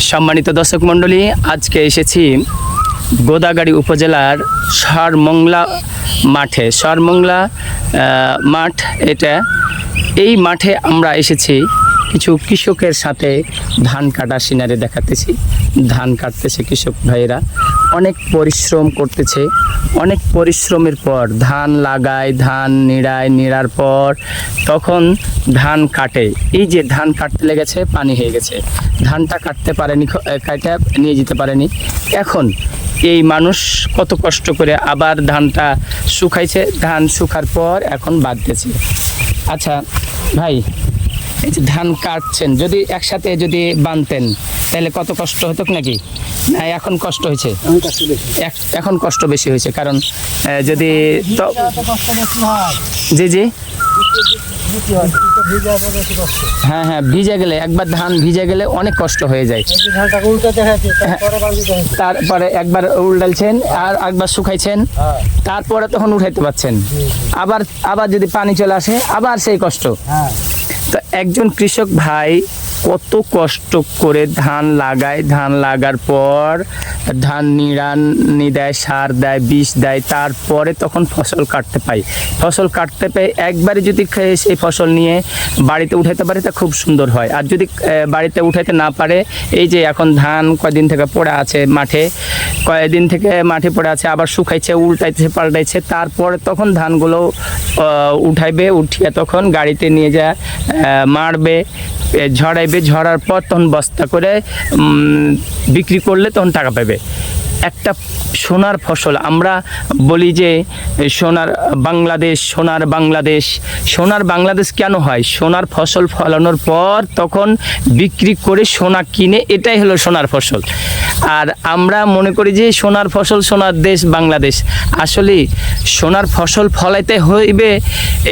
সম্মানিত দর্শক মণ্ডলী, আজকে এসেছি গোদাগাড়ী উপজেলার সরমংলা মাঠে। সরমংলা মাঠ এটা। এই মাঠে আমরা এসেছি কিছু কৃষকের সাথে ধান কাটা সিনারি দেখাতেছি। ধান কাটতেছে কৃষক ভাইয়েরা, অনেক পরিশ্রম করতেছে। অনেক পরিশ্রমের পর ধান লাগায়, ধান নিড়ার পর তখন ধান কাটে। এই যে ধান কাটতে লেগেছে, পানি হয়ে গেছে, ধানটা কাটতে পারেনি, কাটা নিয়ে যেতে পারেনি। এখন এই মানুষ কত কষ্ট করে আবার ধানটা শুকাইছে, ধান শুকার পর এখন বাঁধতেছে। আচ্ছা ভাই, এই যে ধান কাটছেন, যদি একসাথে যদি বাঁধতেন তাহলে কত কষ্ট হতো নাকি? না, এখন কষ্ট হয়েছে, এখন কষ্ট বেশি হয়েছে। কারণ যদি জি জি হ্যাঁ হ্যাঁ, ভিজে গেলে, একবার ধান ভিজে গেলে অনেক কষ্ট হয়ে যায়। তারপরে একবার উল্টালছেন আর একবার শুকাইছেন, তারপরে তখন উঠাইতে পারছেন। আবার যদি পানি চলে আসে আবার সেই কষ্ট। তো একজন কৃষক ভাই কত কষ্ট করে ধান লাগায়, ধান লাগার পর ধান নিড়ানি দেয়, সার দেয়, বিষ দেয়, তারপরে তখন ফসল কাটতে পায়। ফসল কাটতে পেয়ে একবারে যদি সেই ফসল নিয়ে বাড়িতে উঠাইতে পারে তা খুব সুন্দর হয়। আর যদি বাড়িতে উঠাইতে না পারে, এই যে এখন ধান কয়দিন থেকে পড়ে আছে মাঠে, কয়েকদিন থেকে মাঠে পড়ে আছে, আবার শুকাইছে, উল্টাইছে, পাল্টাইছে, তারপরে তখন ধানগুলো উঠাইবে, উঠিয়ে তখন গাড়িতে নিয়ে যায় মারবে, ঝরাইবে, ঝরার পর তখন বস্তা করে বিক্রি করলে তখন টাকা পাবে। একটা সোনার ফসল, আমরা বলি যে সোনার বাংলাদেশ, সোনার বাংলাদেশ। সোনার বাংলাদেশ কেন হয়? সোনার ফসল ফলানোর পর তখন বিক্রি করে সোনা কিনে, এটাই হলো সোনার ফসল। আর আমরা মনে করি যে সোনার ফসল, সোনার দেশ বাংলাদেশ। আসলে সোনার ফসল ফলাইতে হইবে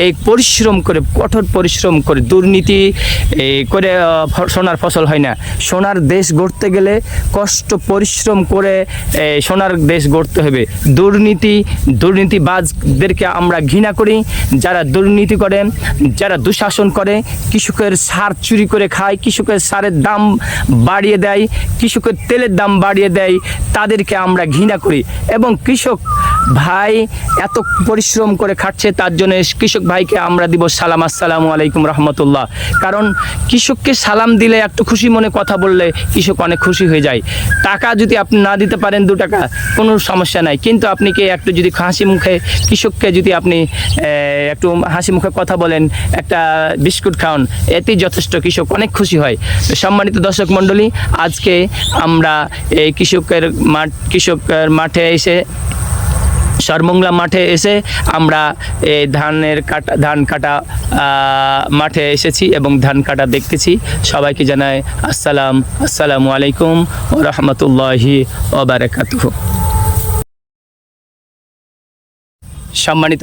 এই পরিশ্রম করে, কঠোর পরিশ্রম করে, দুর্নীতি করে সোনার ফসল হয় না। সোনার দেশ গড়তে গেলে কষ্ট পরিশ্রম করে সোনার দেশ গড়তে হবে। দুর্নীতিবাজদেরকে আমরা ঘৃণা করি, যারা দুর্নীতি করে, যারা দুঃশাসন করে, কৃষকের সার চুরি করে খায়, কৃষকের সারের দাম বাড়িয়ে দেয়, কৃষকের তেলের দাম বাড়িয়ে দেয়, তাদেরকে আমরা ঘৃণা করি। এবং কৃষক ভাই এত পরিশ্রম করে খাটছে, তার জন্য কৃষক ভাইকে আমরা দিব সালাম, আসসালামু আলাইকুম রহমতুল্লাহ। কারণ কৃষককে সালাম দিলে, একটু খুশি মনে কথা বললে কৃষক অনেক খুশি হয়ে যায়। টাকা যদি আপনি না দিতে পারেন 2 টাকা, কোনো সমস্যা নাই, কিন্তু আপনি কি একটু যদি হাসি মুখে কৃষককে যদি আপনি একটু হাসি মুখে কথা বলেন, একটা বিস্কুট খাওয়ান, এতেই যথেষ্ট, কৃষক অনেক খুশি হয়। সম্মানিত দর্শক মণ্ডলী, আজকে আমরা এই কৃষকের মাঠে এসে, সরমংলা মাঠে এসে আমরা এই ধান কাটা মাঠে এসেছি এবং ধান কাটা দেখতেছি। সবাইকে জানাই আসসালামু আলাইকুম ওয়া রাহমাতুল্লাহি ওয়া বারাকাতুহু। সম্মানিত